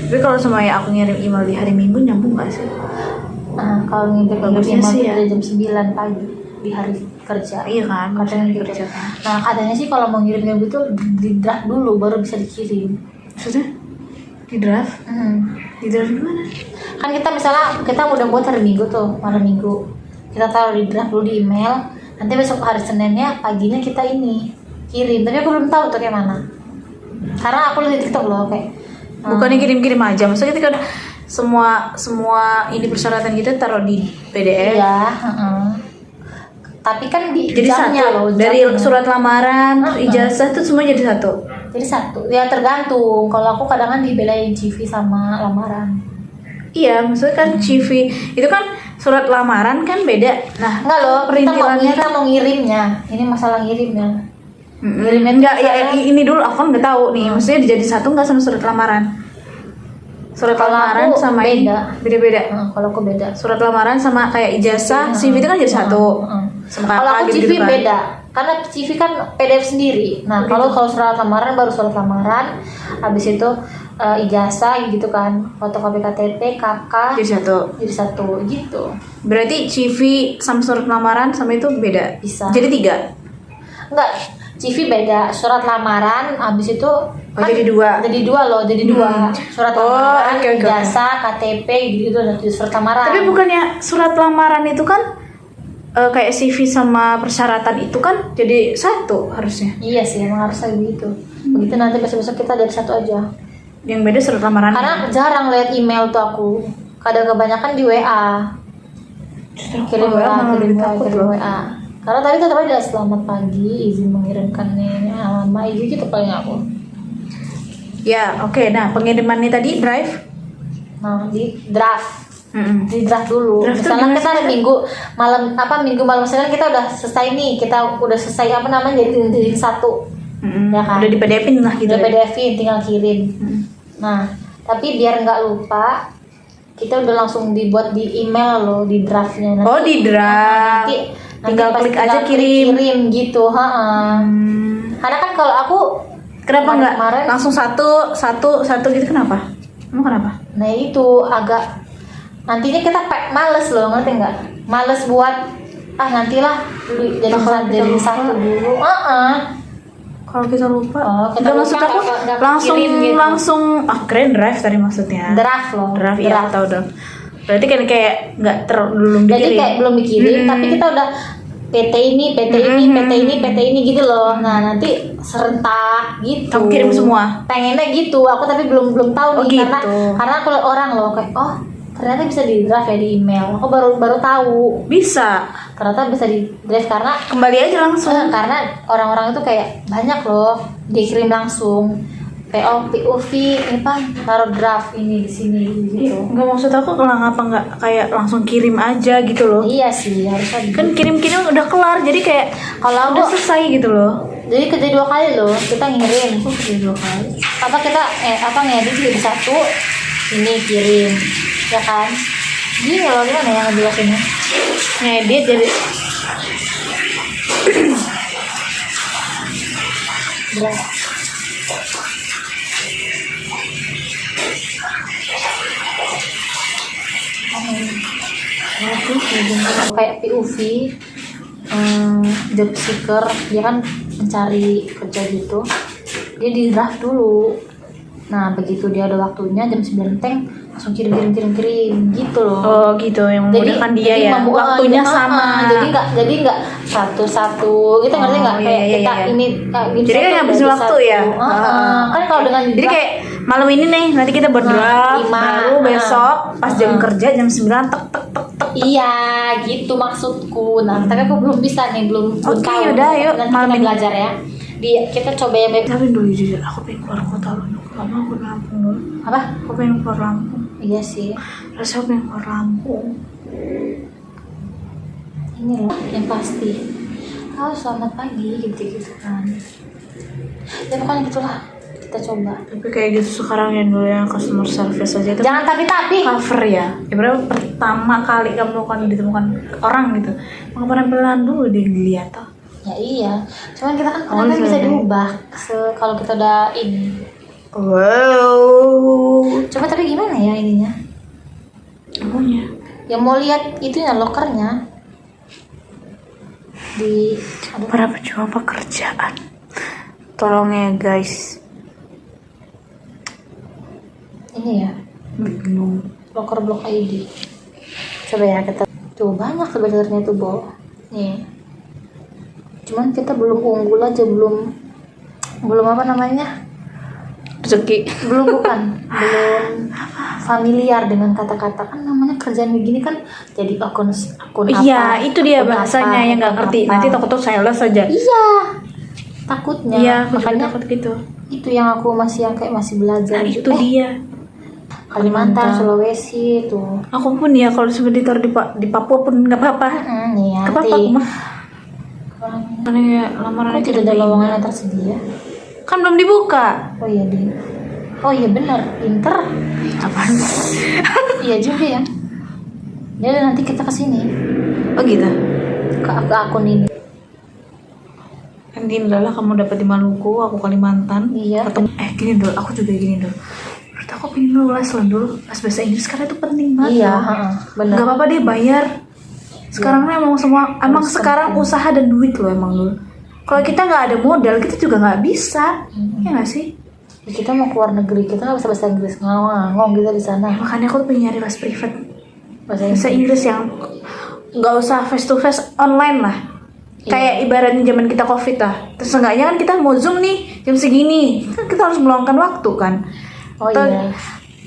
Tapi kalau semuanya aku ngirim email di hari Minggu nyambung nggak sih? Kalau ngirim Bagusnya email sih ya. dari jam 9 pagi di hari kerja. Iya kan, Katanya gitu. kerja kan. Nah katanya sih kalau mau ngirim gitu di draft dulu baru bisa dikirim. Maksudnya di draft? Di draft gimana? Kan kita misalnya kita udah buat hari Minggu tuh malam Minggu kita taruh di draft dulu di email. Nanti besok hari Seninnya paginya kita ini kirim. Tapi aku belum tahu tuh kayak mana. Karena aku lihat di TikTok loh kayak. Bukannya kirim-kirim aja, maksudnya ketika udah semua ini persyaratan kita taruh di PDF. Iya. Tapi kan di Jadi jamnya satu loh. dari jamnya. surat lamaran, ijazah tuh semua jadi satu. Jadi satu. Ya tergantung. Kalau aku kadang kan dibelain CV sama lamaran. Iya, maksudnya kan CV itu kan surat lamaran kan beda. Nah, Enggak loh, perintilannya kita mau ngirimnya. Ini masalah ngirimnya. Ngirimnya enggak ya ini dulu aku kan nggak tahu nih. Maksudnya dijadi satu nggak sama surat lamaran? Surat Kalau lamaran aku sama ini beda. beda-beda. Kalau aku beda. Surat lamaran sama kayak ijazah, CV itu kan jadi satu. Sama Kalau aku gitu CV kan. beda. Karena CV kan PDF sendiri. Nah, kalau surat lamaran baru surat lamaran. Habis itu ijazah gitu kan. Fotokopi KTP, KK Jadi satu gitu. Berarti CV sama surat lamaran sama itu beda. Bisa. Jadi 3. Enggak, CV beda, surat lamaran habis itu jadi 2. Jadi 2 loh, jadi 2. Surat lamaran, oke. ijazah, KTP gitu nanti surat lamaran. Tapi bukannya surat lamaran itu kan kayak CV sama persyaratan itu kan jadi satu harusnya. Iya sih, emang harus kayak gitu. Begitu nanti besok-besok kita dari satu aja. Yang beda surat lamaran. Karena jarang lihat email tuh aku. Kadang kebanyakan di WA. Kirim WA. Karena tadi tetap ada selamat pagi, izin mengirimkan ini alamat gitu paling aku. Ya, oke. Nah, pengirimannya tadi drive. Nah, di draft. Mm-mm. Di draft dulu. Draft tuh Misalnya gimana kita sih? ada minggu malam misalnya kita udah selesai nih, kita udah selesai apa namanya jadi satu. Mm-mm. Ya kan? Udah di PDF-in lah gitu. Udah ya? PDF-in tinggal kirim. Mm. Nah, tapi biar nggak lupa, kita udah langsung dibuat di email loh di draftnya. Oh, di draft. Tinggal pas klik tinggal aja kirim. kirim gitu, Karena kan kalau aku Kenapa nggak kemarin langsung satu gitu, kenapa? Emang kenapa? nah itu agak nantinya kita males loh, ngerti nggak? Males buat nantilah dulu jadi Bakal jadi kita satu lupa. dulu. Kalau kita lupa, Kita nggak, maksud lupa, aku nggak langsung kirim gitu. langsung keren drive tadi maksudnya. Draft loh. Draft ya, tahu dong. Berarti kan kayak nggak belum Jadi dikirim. kayak belum dikirim, tapi kita udah PT ini gitu loh. Nah nanti serentak gitu. Kamu kirim semua? Pengennya gitu. Aku tapi belum tahu Oh, nih gitu. karena aku lihat orang loh kayak ternyata bisa di draft ya di email. Aku baru tahu. Bisa. Ternyata bisa di draft karena Kembali aja langsung. karena orang-orang itu kayak banyak loh dikirim langsung. Kayak POV ini taruh draft ini di sini gitu. Nggak, maksud aku kenapa nggak kayak langsung kirim aja gitu loh. Iya sih harusnya gitu. Kan kirim-kirim udah kelar, jadi kayak Kalau udah aku selesai gitu loh. jadi kerja 2 kali loh kita ngirim. Kerja 2 kali. Apa kita ngedit jadi satu ini kirim ya kan gini loh. Gimana ya ngejelasinnya? Ngedit jadi Draft. Kayak POV job seeker dia kan mencari kerja gitu, dia di draft dulu. Nah begitu dia ada waktunya jam 9 teng langsung kirim gitu loh. oh gitu, yang memudahkan dia ya. Waktunya sama. Jadi nggak satu gitu, ngerti nggak? Iya, Kayak iya, kita iya. ini Jadi kan ngabisin waktu ya. Kan kalau dengan di Jadi draft, kayak malam ini nih, nanti kita berdraft, 5, baru besok pas jam kerja jam 9 tek tek tek tek. iya gitu maksudku. Nah tapi aku belum bisa nih, belum Oke, tahu. yaudah, yuk, Nanti malam kita ini. belajar ya. Kita coba yang Tapi dulu jujur, aku pengen keluar kota loh. Gak mau ke Lampung dulu. apa? Aku pengen keluar Lampung. Iya sih. Rasanya aku pengen keluar Lampung. Ini loh yang pasti. Selamat pagi gitu kan. Ya pokoknya gitulah. Kita coba. Tapi kayak gitu sekarang yang dulu yang customer service aja itu Jangan tapi. cover ya. Ibaratnya pertama kali kamu akan ditemukan orang gitu. Maka penampilan dulu dia dilihat tuh. Ya iya. Cuman kita kan penampilan bisa diubah kalau kita udah ini. Wow. Coba tapi gimana ya ininya? Apanya? Yang mau lihat itu ya lokernya di Para pejuang pekerjaan. Tolong ya guys. ini ya. Bingung. Loker Blok ID. Coba ya kita. Tuh banyak sebenarnya tuh Bo. Nih. Cuman kita belum unggul aja, belum apa namanya? Rezeki. Belum familiar dengan kata-kata. Kan namanya kerjaan begini kan jadi akun apa? Iya, itu dia akun bahasanya apa, yang nggak akun ngerti. apa. Nanti takut sales aja. Iya. Takutnya. Iya, aku juga makanya takut gitu. itu yang aku masih belajar. Nah, itu dia. Kalimantan, Sulawesi itu. Aku pun ya kalau seperti ditaruh di Papua pun nggak apa-apa. Nih Nggak nanti. apa-apa aku mah. Karena ya lamaran Kok tidak ada lowongan yang tersedia? kan belum dibuka. Oh iya di. Oh iya benar, pinter. Apaan? Iya juga ya. Ya nanti kita kesini Oh gitu. ke akun ini. Kan gini lah, kamu dapat di Maluku, aku Kalimantan. Iya. Ketemu, gini dulu, aku juga gini dulu. Menurut aku pengen lu les lah dulu, les bahasa Inggris karena itu penting banget. Iya, loh. benar. Gak apa-apa deh bayar. Sekarang emang emang sekarang usaha dan duit loh emang dulu. Kalau kita nggak ada modal, kita juga nggak bisa. Ya nggak sih? Kita mau keluar negeri, kita nggak bisa bahasa Inggris, ngomong kita di sana. Makanya aku tuh pengen nyari les privat Bahasa bahasa Inggris yang nggak usah face to face, online lah. Iya. Kayak ibaratnya zaman kita covid lah. Terus enggaknya kan kita mau zoom nih jam segini, kan kita harus meluangkan waktu kan. Oh Atau- iya.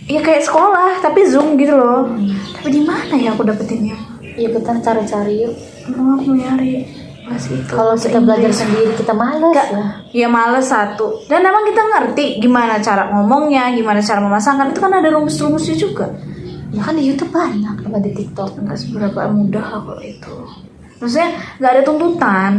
Iya kayak sekolah tapi zoom gitu loh. Tapi di mana ya aku dapetinnya? Iya kita cari-cari yuk. Emang aku nyari les males gitu. Kalau kita belajar sendiri kita males ya. Ya males satu. Dan emang kita ngerti gimana cara ngomongnya, gimana cara memasangkan, itu kan ada rumus-rumusnya juga. Ya kan di YouTube banyak, sama di TikTok. Nggak seberapa mudah lah kalau itu. Maksudnya nggak ada tuntutan.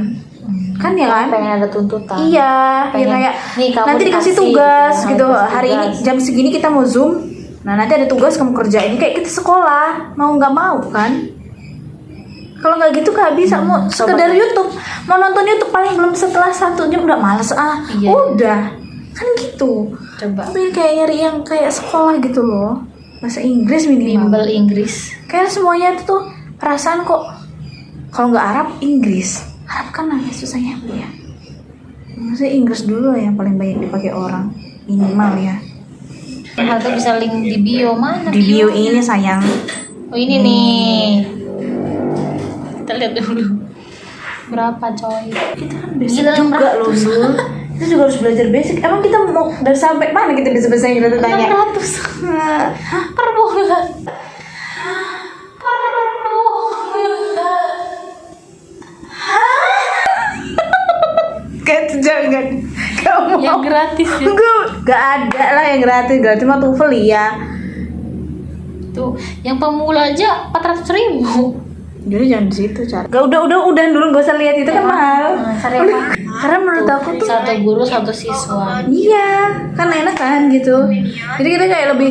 Kan ya kan? Pengen ada tuntutan. Iya, ya Pengen, kayak nih, kamu nanti dikasih dikasih, tugas kamu gitu. dikasih Hari ini tugas. jam segini kita mau Zoom. Nah, nanti ada tugas kamu kerjain. Kayak kita sekolah, mau nggak mau kan? Kalau nggak gitu nggak bisa. Mau sekedar YouTube, mau nonton YouTube paling belum setelah 1 jam udah males Iya. Udah. Kan gitu. Coba Tapi kayak nyari yang kayak sekolah gitu loh. Bahasa Inggris minimal. bimbel Inggris. Kayak semuanya itu tuh perasaan kok. Kalau nggak Arab, Inggris. Arab kan agak susah ya, Bu ya. Maksudnya Inggris dulu yang paling banyak dipakai orang. Minimal ya. Atau bisa link di bio mana? Di bio ini sayang. Oh ini nih. Kita lihat dulu. Berapa coy? Kita kan basic Gila, juga loh, Dul. Kita juga harus belajar basic. Emang kita mau dari sampai mana kita bisa bahasa Inggris tanya? 600 per bulan. Kayak jangan. Kamu Yang gratis ya. Gak ada lah yang gratis. Gratis mah TOEFL ya. Tuh, yang pemula aja 400.000. Jadi jangan di situ cara. Gak udah dulu gak usah lihat itu kan mahal. Cari apa? Karena menurut aku tuh Satu guru satu siswa. iya, kan enak kan gitu. Jadi kita kayak lebih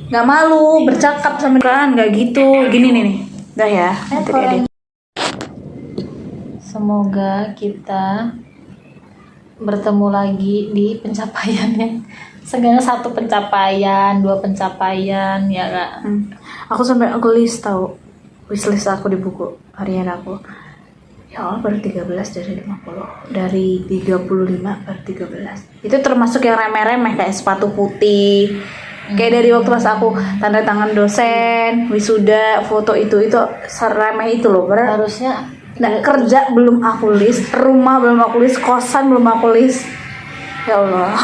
nggak malu bercakap sama kan, nggak gitu. Gini nih. Udah ya. Nanti diedit. Semoga kita bertemu lagi di pencapaian yang seenggaknya 1 pencapaian, 2 pencapaian ya kak. Aku sampai list tahu wishlist aku di buku harian aku. Ya Allah baru 13 dari 50. Dari 35 baru 13. Itu termasuk yang remeh-remeh kayak sepatu putih. Kayak dari waktu pas aku tanda tangan dosen, wisuda, foto itu seremeh itu loh. Harusnya Nah, kerja belum aku list, rumah belum aku list, kosan belum aku list. Ya Allah.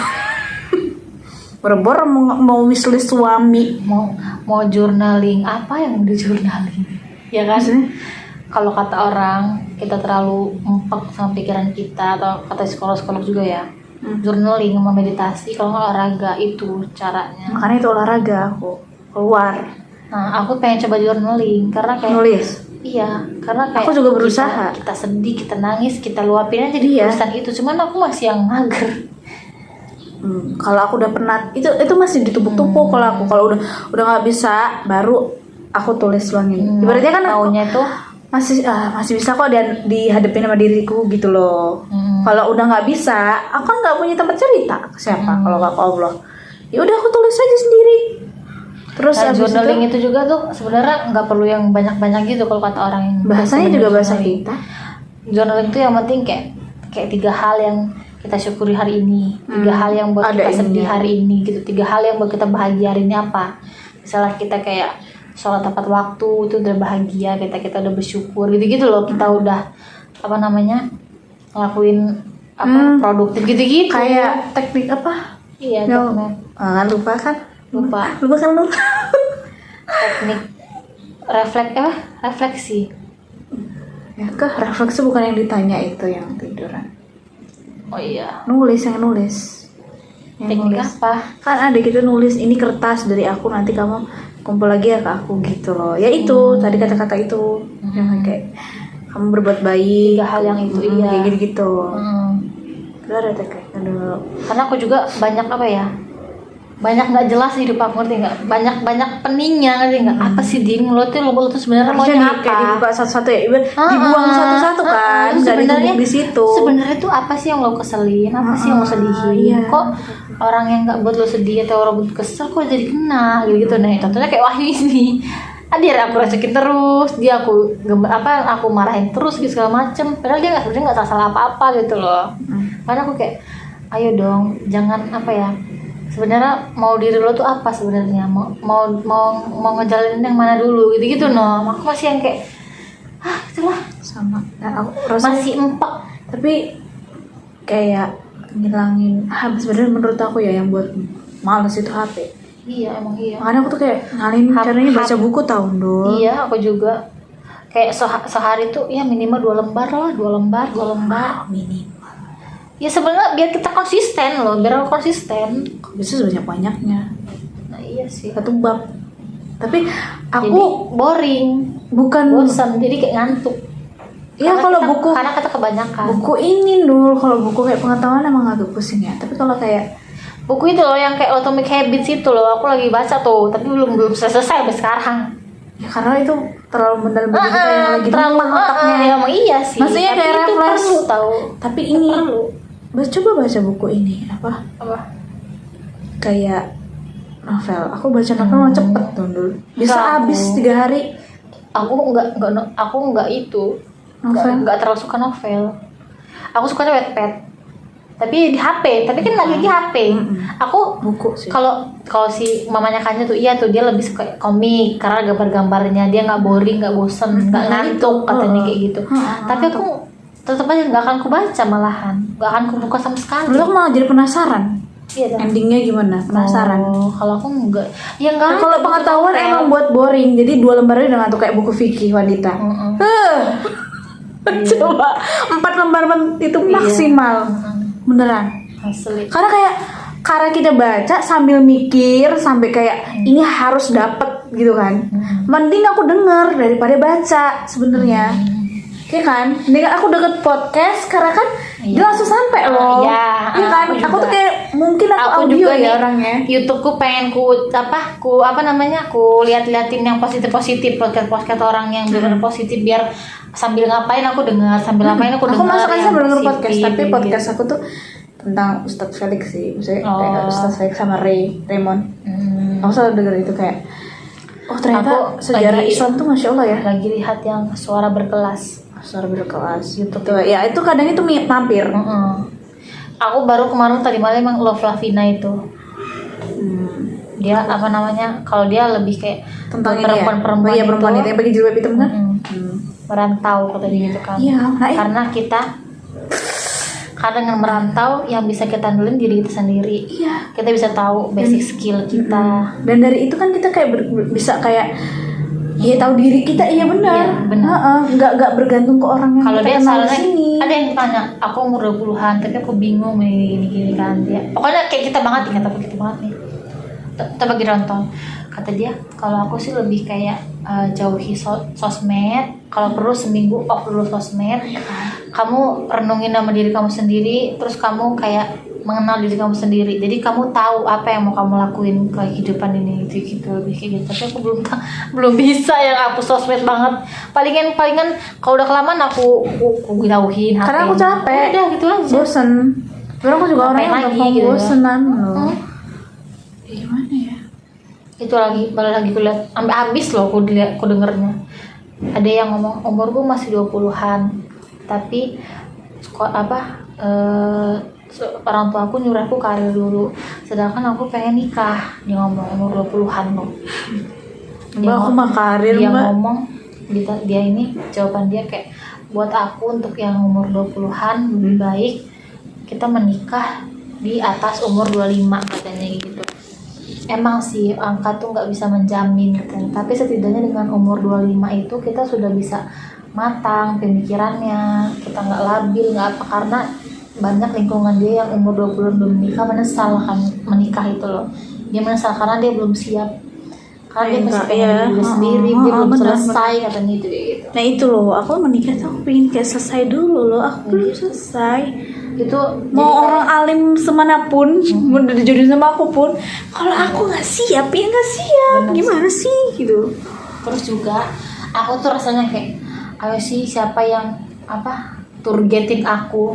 Berbor mau wishlist suami. mau journaling, apa yang mau di journaling? Ya kan? Maksudnya? Kalau kata orang kita terlalu empuk sama pikiran kita, atau kata psikolog juga ya, journaling sama meditasi, kalau nggak olahraga itu caranya. Makanya itu olahraga aku keluar Nah aku pengen coba journaling karena kayak nulis. iya, karena kayak Aku juga berusaha. kita sedih, kita nangis, kita luapin aja di Iya. tulisan itu. Cuman aku masih yang mager. Kalau aku udah penat itu masih ditumpuk-tumpuk. Kalau udah nggak bisa baru aku tulis uangin. Ibaratnya kan aku maunya tuh masih bisa kok dan dihadapin sama diriku gitu loh. Kalau udah nggak bisa, aku kan nggak punya tempat cerita ke siapa kalau nggak ke Allah. Ya udah aku tulis aja sendiri. Terus Nah, abis journaling itu itu juga tuh sebenarnya nggak perlu yang banyak-banyak gitu kalau kata orang yang bahasanya sebenarnya juga bahasa journaling. kita. Journaling itu yang penting kayak 3 hal yang kita syukuri hari ini, 3 hal yang buat ada kita sedih ininya. hari ini gitu, 3 hal yang buat kita bahagia hari ini apa. Misalnya kita kayak sholat tepat waktu itu udah bahagia, kita udah bersyukur gitu loh, kita udah apa namanya ngelakuin apa produktif gitu Kayak teknik apa? iya Yang teknik lupa kan? lupa teknik refleksi. Ya refleksi bukan yang ditanya itu yang tiduran. Oh iya, Nulis yang nulis. Yang teknik nulis. apa? Kan ada gitu nulis ini kertas dari aku nanti kamu kumpul lagi ya ke aku gitu loh. Ya itu tadi kata-kata itu yang kayak kamu berbuat baik. 3 hal yang itu iya. Kayak gitu-gitu. Hmm. Itu ada teknik dulu. Karena aku juga banyak apa ya, banyak nggak jelas hidup aku, ngerti nggak, banyak peningnya, ngerti nggak, apa sih ding lo tuh sebenarnya Harusnya maunya kayak apa. dibuka satu-satu ya, dibuang satu-satu kan, nggak sebenarnya ditumpuk di situ. sebenarnya tuh apa sih yang lo keselin, apa sih yang lo sedihin, iya. kok orang yang nggak buat lo sedih atau orang buat kesel kok jadi kena gitu nah contohnya kayak Wahyu ini. Dia aku rasukin terus, dia aku aku marahin terus gitu segala macem, padahal dia sebenarnya nggak salah apa-apa gitu loh. Karena aku kayak ayo dong jangan apa ya, sebenarnya mau diri lo tuh apa sebenarnya, mau ngejalanin yang mana dulu gitu no. Aku masih yang kayak itulah Sama. Nah, aku rasanya masih empuk. tapi kayak ngilangin sebenarnya menurut aku ya yang buat males itu HP. Iya emang iya. Makanya aku tuh kayak ngalin caranya baca buku tahun dulu. Iya aku juga kayak sehari tuh ya minimal 2 lembar lah, 2 lembar. Minimal. Ya sebenarnya biar kita konsisten loh, biar aku konsisten. Bisa sebanyak-banyaknya. Nah iya sih. Satu bab. Tapi Jadi aku boring, bukan bosan, jadi kayak ngantuk. ya kalau buku karena kata kebanyakan. buku ini dulu, kalau buku kayak pengetahuan emang agak pusing ya. Tapi kalau kayak Buku itu loh yang kayak Atomic Habits itu loh, aku lagi baca tuh, tapi belum selesai sampai sekarang. ya karena itu terlalu mendalam bagi kita yang lagi terlalu lemah otaknya. ya emang iya sih. Maksudnya tapi kayak itu refresh. perlu tahu. Tapi ini Perlu. coba baca buku ini apa kayak novel. Aku baca novel mah cepet tuh dulu. Bisa Enggak, habis aku. 3 hari. Aku enggak itu. Novel? Enggak terlalu suka novel. Aku sukanya Wattpad. Tapi di HP, tapi kan lagi di HP. Aku Buku sih. kalau si mamanya Kanya tuh iya tuh dia lebih suka komik karena gambar-gambarnya dia nggak boring, nggak bosen, nggak ngantuk katanya kayak gitu. Tapi aku tetap aja nggak akan ku baca, malahan nggak akan ku buka sama sekali. Dulu aku malah jadi penasaran. Iya kan? Endingnya gimana? Penasaran. Kalau aku enggak, ya enggak. Nah, kalau pengetahuan emang buat boring. Jadi 2 lembarnya udah ngantuk kayak buku fikih wanita. Coba 4 lembar itu maksimal. Beneran. Asli. Karena kita baca sambil mikir sampai kayak ini harus dapet gitu kan. Mending aku denger daripada baca sebenarnya. Iya kan? Mending aku denger podcast karena kan dia langsung sampai loh. Iya, kan? Aku tuh kayak mungkin aku audio juga ya nih, orangnya. YouTubeku pengen ku lihat-liatin yang positif-positif, podcast orang yang benar-benar positif biar sambil ngapain aku dengar, sambil ngapain aku dengar. Aku masuk aja yang denger positif, podcast, tapi gitu. podcast aku tuh tentang Ustadz Felix sih. Maksudnya kayak Ustadz Felix sama Raymond. Aku selalu denger itu kayak ternyata Aku sejarah lagi- Islam tuh Masya Allah ya. Lagi lihat yang suara berkelas. Suara berkelas YouTube tuh. Ya itu kadang itu mampir. Aku baru kemarin tadi malam emang Love Lavina itu. Dia apa namanya? Kalau dia lebih kayak Tentang ini ya. perempuan-perempuan Iya, perempuan itu yang pakai jilbab hitam kan? merantau kata dia gitu kan. Iya, nah, karena dengan merantau yang bisa kita andelin diri kita sendiri. Iya. Kita bisa tahu basic skill kita. Dan dari itu kan kita kayak bisa kayak ya tahu diri kita. Iya benar. Iya, benar. Nggak bergantung ke orang yang Kalau kita dia kenal di sarannya sini. ada yang tanya, aku umur 20-an tapi aku bingung gini kan dia. Pokoknya kayak kita banget nih, kata kita banget nih. Kita bagi nonton. Kata dia, kalau aku sih lebih kayak jauhi sosmed. Kalau perlu seminggu off dulu sosmed. Kamu renungin sama diri kamu sendiri, terus kamu kayak mengenal diri kamu sendiri. Jadi kamu tahu apa yang mau kamu lakuin ke kehidupan ini gitu lebih kayak gitu. Tapi aku belum bisa yang hapus sosmed banget. Palingan kalau udah kelamaan aku jauhin. Karena aku capek. Udah gitu aja. Bosen. Karena aku juga Ngapain orangnya lagi gampang gitu ya. bosenan loh. Gimana ya? Itu balik lagi kulihat sampai habis loh aku dengernya. Ada yang ngomong umur gue masih 20-an tapi orang tua aku nyuruh aku karir dulu, sedangkan aku pengen nikah. Dia ngomong umur 20-an loh. Aku mah karir dia mbak. ngomong dia ini jawaban dia kayak buat aku untuk yang umur 20-an lebih baik kita menikah di atas umur 25 katanya gitu. Emang sih angka tuh nggak bisa menjamin katanya, tapi setidaknya dengan umur 25 itu kita sudah bisa matang pemikirannya, kita nggak labil nggak apa, karena banyak lingkungan dia yang umur 20 belum menikah menyesal kan menikah itu loh. Dia menyesal karena dia belum siap, karena dia masih pengen diri sendiri, dia belum selesai katanya itu gitu. Nah itu loh, aku menikah tuh aku pengen kayak selesai dulu loh. Aku belum selesai. Itu Mau orang alim semanapun, mau dijodohin sama aku pun, kalau aku nggak siap ya nggak siap. Bener. Gimana sih gitu? Terus juga aku tuh rasanya kayak ayo sih siapa yang targetin aku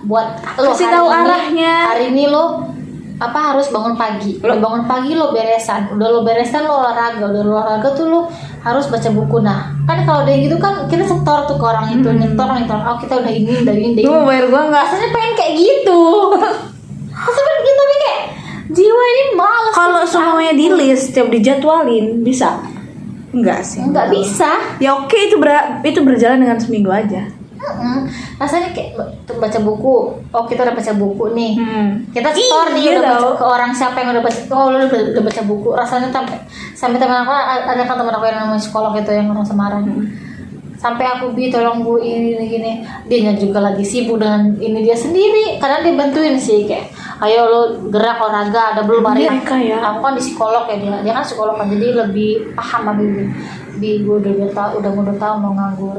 buat lo Kasih tahu hari ini, arahnya. hari ini lo harus bangun pagi. Lo bangun pagi lo beresan, udah lo beresan lo olahraga, udah lo olahraga tuh lo harus baca buku. Nah kan kalau udah gitu kan kita setor tuh ke orang itu, nyetor oh kita udah ini. Lu mau bayar gua nggak? Rasanya pengen kayak gitu. Rasanya gitu tapi kayak jiwa ini malas. Kalau semuanya di list, tiap dijadwalin bisa? Enggak sih. nggak bisa. Ya oke, itu berjalan dengan seminggu aja. Rasanya kayak baca buku. Oh kita udah baca buku nih. Kita store nih Iya udah baca tau. ke orang siapa yang udah baca. Oh lu udah baca buku. Rasanya sampai teman aku ada kan teman aku yang namanya psikolog itu yang orang Semarang. sampai aku tolong bu ini gini, dia juga lagi sibuk dengan ini dia sendiri karena dia bantuin sih kayak ayo lo gerak olahraga ada belum hari Mereka ya. aku kan di psikolog ya, dia kan psikolog kan jadi lebih paham sama gue udah 2 tahun mau nganggur.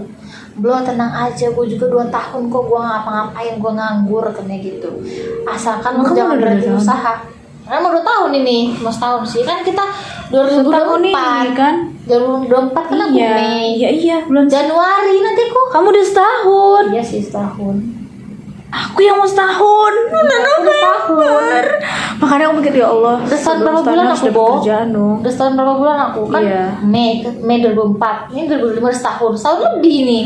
Belum, tenang aja, gue juga 2 tahun kok gue ngapa-ngapain, gue nganggur katanya gitu, asalkan lo Kamu jangan udah berhenti 2 tahun? usaha. Karena mau 2 tahun ini, mau setahun sih kan kita Setahun 2024 ini kan? 2024 kan aku Iya. Mei, Iya, belum. Januari nanti kok. Kamu udah setahun. Iya sih setahun. Aku yang mau setahun. Udah Udah setahun. Makanya aku mikir ya Allah. Udah setahun sebelum berapa setahun bulan harus aku, dapat Bo? kerjaan dong. Udah setahun berapa bulan aku kan? Iya. Mei 2024. Ini 2025 udah setahun lebih nih.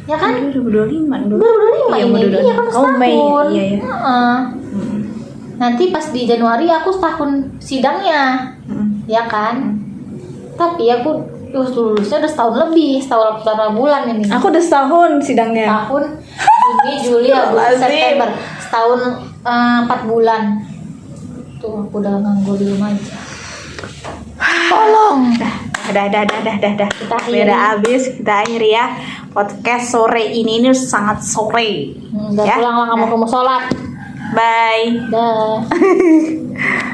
Ya kan? 2025 dulu. 2025 Iya, ini. mau 2025. Iya kan Kamu setahun. Mei. Iya, iya. Heeh. Mm. Nanti pas di Januari aku setahun sidangnya. Mm. Ya kan? Tapi aku lulusnya udah setahun lebih, setahun berapa bulan ini? Aku udah setahun sidangnya. Tahun Juni, Juli, Agustus, Astagfirullahaladzim. September, setahun 4 bulan. Tuh aku udah nganggur di rumah aja. Tolong. Dah. Kita akhiri. Udah habis, kita akhiri ya. Podcast sore ini sangat sore. Udah Ya. pulang lah kamu sholat. Bye. Dah.